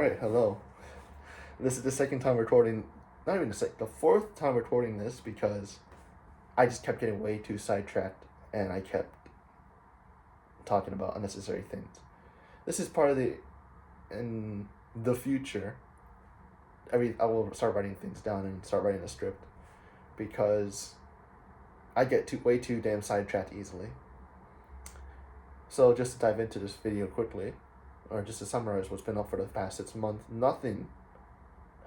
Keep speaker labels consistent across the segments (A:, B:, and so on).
A: Alright, hello. This is the second time recording, not even the fourth time recording this because I just kept getting way too sidetracked and I kept talking about unnecessary things. This is part of in the future, I will start writing things down and start writing a script because I get way too damn sidetracked easily. So just to dive into this video quickly, or just to summarize what's been up for the past 6 months, nothing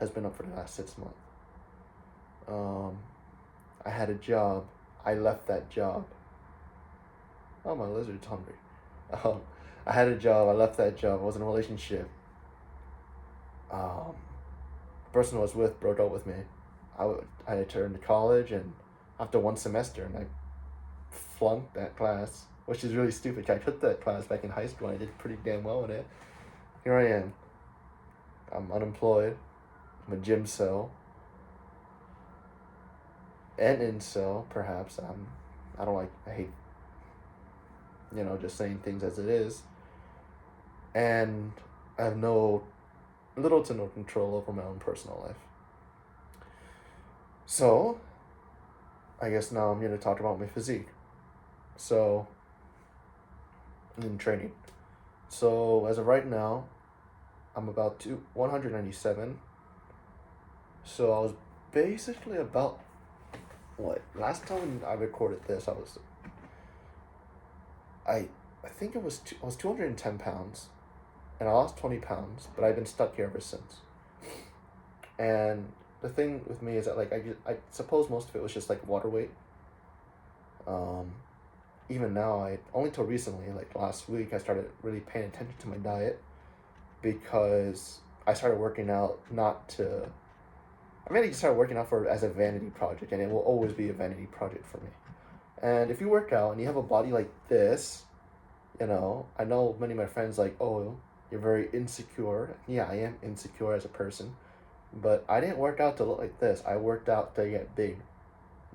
A: has been up for the last 6 months. I had a job. I left that job. Oh, my lizard's hungry. I had a job. I left that job. I was in a relationship. The person I was with broke up with me. I returned to college, and after one semester, and I flunked that class, which is really stupid. I took that class back in high school, and I did pretty damn well in it. Here I am. I'm unemployed. I'm a gym cell. An incel, perhaps. I hate, just saying things as it is. And I have little to no control over my own personal life. So, I guess now I'm going to talk about my physique. So, in training. So, as of right now, I'm about 197. So, I was basically about, last time I recorded this, I think I was 210 pounds, and I lost 20 pounds, but I've been stuck here ever since. And the thing with me is that, I suppose most of it was just, water weight. Even now, only till recently, last week, I started really paying attention to my diet because I started working out I just started working out as a vanity project, and it will always be a vanity project for me. And if you work out and you have a body like this, I know many of my friends oh, you're very insecure. Yeah, I am insecure as a person, but I didn't work out to look like this. I worked out to get big,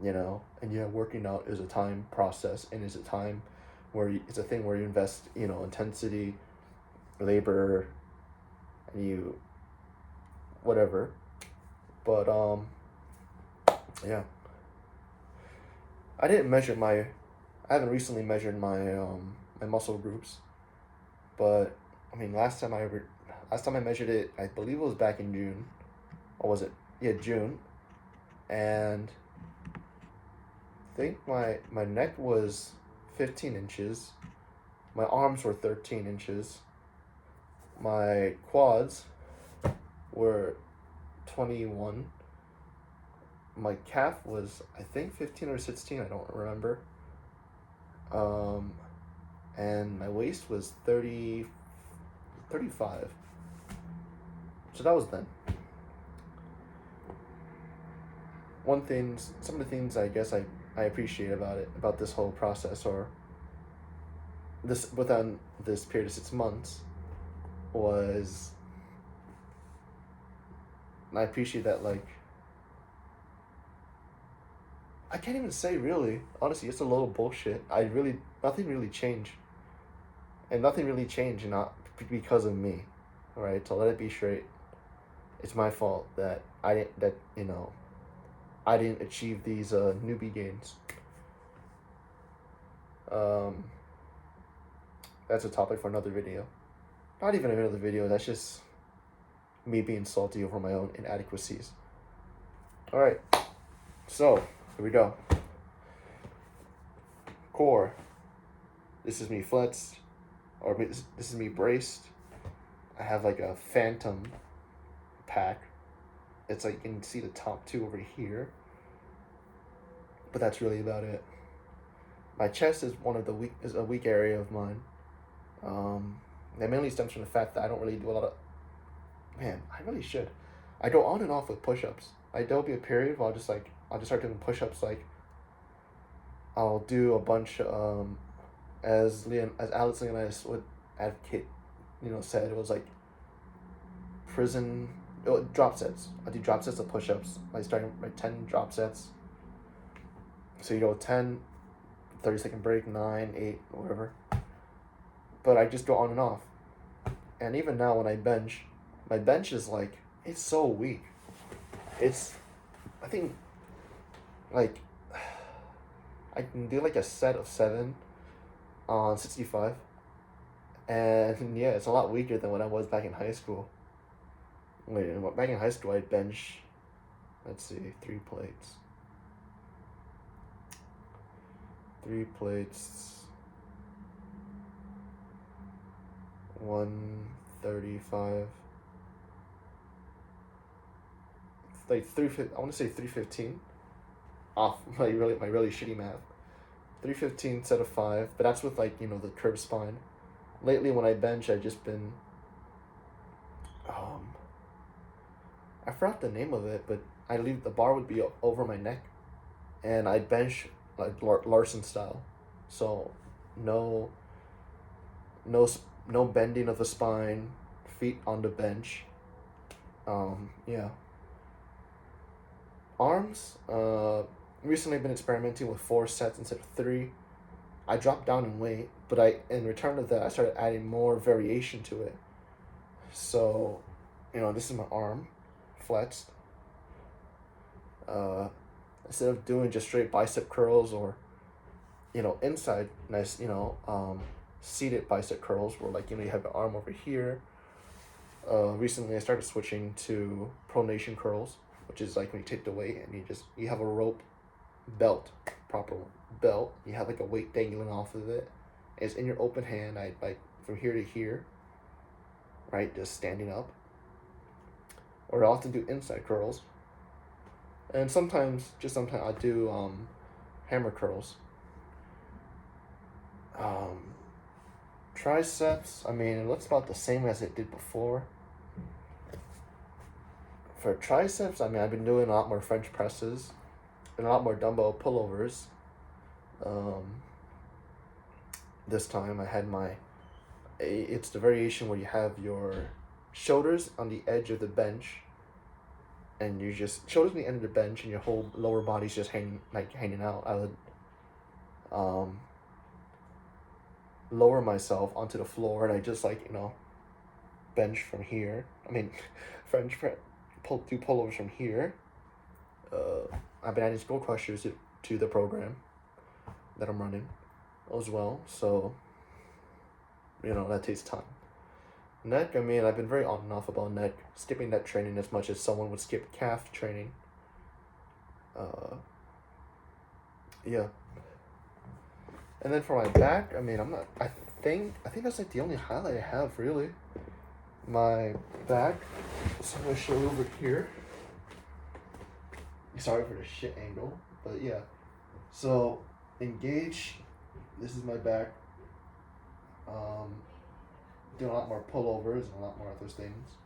A: and working out is a time process, and it's a time it's a thing where you invest, intensity, labor, and whatever. But, yeah. I haven't recently measured my muscle groups, but, last time I measured it, I believe it was back in June, or was it? Yeah, June, and I think my neck was 15 inches, my arms were 13 inches, my quads were 21. My calf was, I think, 15 or 16. I don't remember. And my waist was 35. So that was then. Some of the things I guess I appreciate about this whole process, or within this period of 6 months, was, I appreciate that, I can't even say really. Honestly, it's a little bullshit. Nothing really changed. And nothing really changed not because of me. Alright, to let it be straight. It's my fault that I didn't achieve these newbie gains. That's a topic for another video. Not even another video, that's just me being salty over my own inadequacies. Alright, so here we go. Core. This is me flexed, or this is me braced. I have a phantom pack. It's you can see the top two over here, but that's really about it. My chest is a weak area of mine. That mainly stems from the fact that I don't really do a lot of. Man, I really should. I go on and off with push-ups. There'll be a period where I'll just start doing push-ups. I'll do a bunch. As Alex Leonidas would advocate, said, it was drop sets. I do drop sets of push-ups. Starting 10 drop sets. So you go 10, 30-second break, 9, 8, whatever. But I just go on and off. And even now when I bench, My bench is like, it's so weak. It's, I think, like, I can do like a set of 7 on 65. And yeah, it's a lot weaker than when I was back in high school. Wait, back in high school, I'd bench, let's see, 3 plates. 3 plates, 135. It's like I want to say 315. Off my really shitty math. 315 set of 5, but that's with like, the curved spine. Lately, when I bench, I've just been, um, I forgot the name of it, but I leave the bar would be over my neck, and I'd bench like Larson style, so no, no, no bending of the spine, feet on the bench. Yeah. Arms. Recently I've been experimenting with 4 sets instead of 3. I dropped down in weight, but in return to that, I started adding more variation to it. So, this is my arm, flexed. Instead of doing just straight bicep curls or, inside nice, seated bicep curls where like, you have your arm over here. Recently I started switching to pronation curls, which is like when you take the weight and you have a rope belt, proper belt. You have like a weight dangling off of it. It's in your open hand. I like from here to here. Right, just standing up. Or I often do inside curls. And sometimes I do hammer curls. Triceps, I mean, it looks about the same as it did before. For triceps, I mean, I've been doing a lot more French presses and a lot more dumbbell pullovers. This time I had it's the variation where you have your shoulders on the edge of the bench, and you just shoulders on the end of the bench, and your whole lower body's just hanging out. I would lower myself onto the floor, and I just bench from here. I mean, French press, do pullovers from here. I've been adding skull crushers to the program that I'm running as well, so that takes time. Neck, I mean, I've been very on and off about neck, skipping neck training as much as someone would skip calf training. Yeah. And then for my back, I mean, I think that's like the only highlight I have, really. My back, so I'm going to show you over here. Sorry for the shit angle, but yeah. So, engage, this is my back. Doing a lot more pullovers and a lot more other things.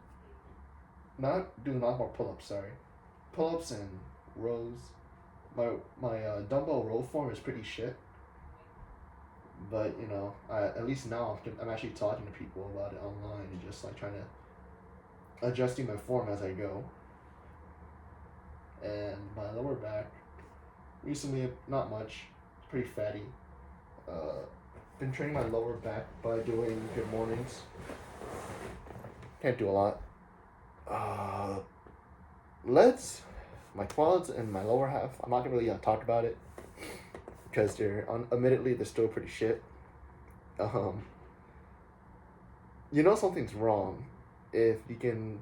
A: Not doing a lot more pull-ups, sorry. Pull-ups and rows. My dumbbell row form is pretty shit. But, at least now I'm actually talking to people about it online and just like trying to adjusting my form as I go. And my lower back, recently, not much, pretty fatty. Been training my lower back by doing good mornings. Can't do a lot. Legs, my quads and my lower half, I'm not gonna really talk about it because admittedly they're still pretty shit. Something's wrong if you can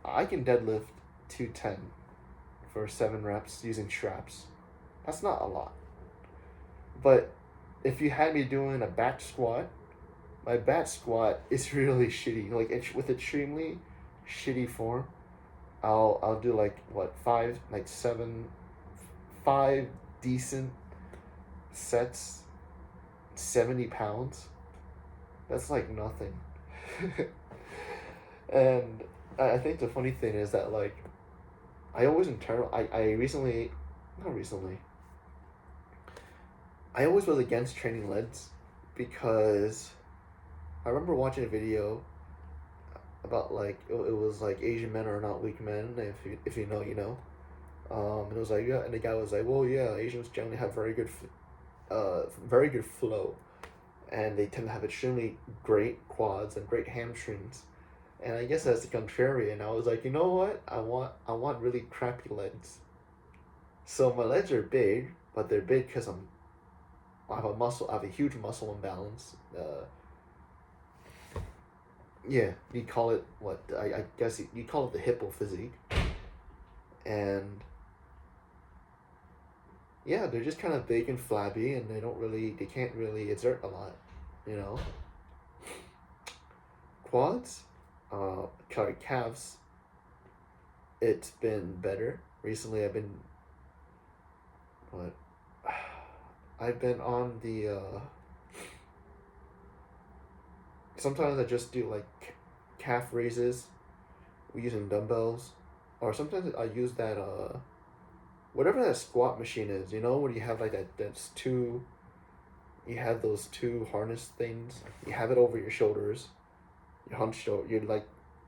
A: I can deadlift 210 for 7 reps using straps. That's not a lot. But if you had me doing a back squat, my back squat is really shitty. Like with extremely shitty form, I'll do 5 decent sets, 70 pounds. That's like nothing. And I think the funny thing is that I always I always was against training legs because I remember watching a video about it was like Asian men are not weak men, if you know, you know. And it was like, yeah, and the guy was like, well, yeah, Asians generally have very good flow, and they tend to have extremely great quads and great hamstrings. And I guess as the contrarian, I was like, you know what? I want really crappy legs. So my legs are big, but they're big because I have a huge muscle imbalance. Yeah, you call it what? I guess you call it the hippo physique. And yeah, they're just kind of big and flabby, and they can't really exert a lot, you know. Quads, sorry, calves. It's been better recently. What? I've been on the. Sometimes I just do like calf raises using dumbbells, or sometimes I use that whatever that squat machine is. You know, where you have like that's two. You have those two harness things. You have it over your shoulders. You're hunched over. You're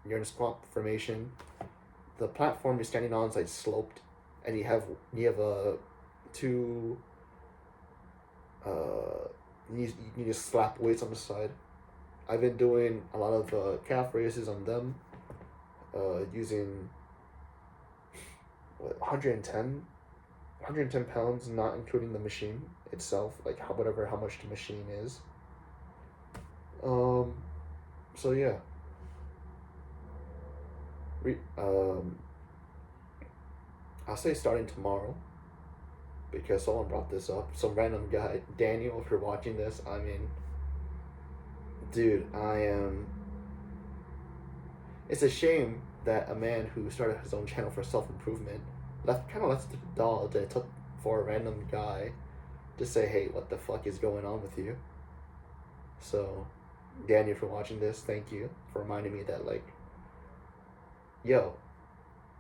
A: in a squat formation. The platform you're standing on is like sloped, and you have a two. Uh, you just slap weights on the side. I've been doing a lot of calf raises on them, using what, 110 pounds, not including the machine itself, like how much the machine is. Um, so yeah, Re- um, I'll say starting tomorrow because someone brought this up. Some random guy, Daniel, if you're watching this, I mean, dude, I am. It's a shame that a man who started his own channel for self improvement left it to the dog that it took for a random guy to say, "Hey, what the fuck is going on with you?" So, Daniel, for watching this, thank you for reminding me that, like, yo,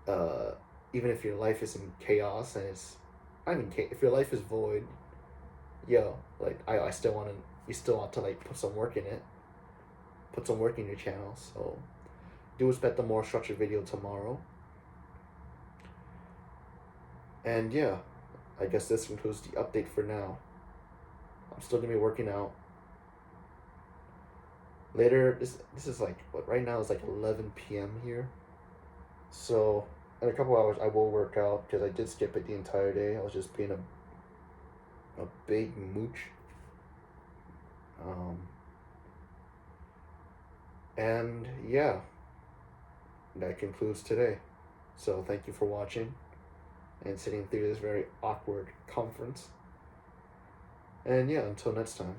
A: uh, even if your life is in chaos and if your life is void, yo, like, I still want to, you still want to, like, put some work in it, put some work in your channel. So, do expect a more structured video tomorrow. And yeah, I guess this concludes the update for now. I'm still gonna be working out. Later, this is like what right now is like 11 p.m. here. So in a couple hours I will work out because I did skip it the entire day. I was just being a big mooch. Um, and yeah, that concludes today. So thank you for watching and sitting through this very awkward conference. And yeah, until next time.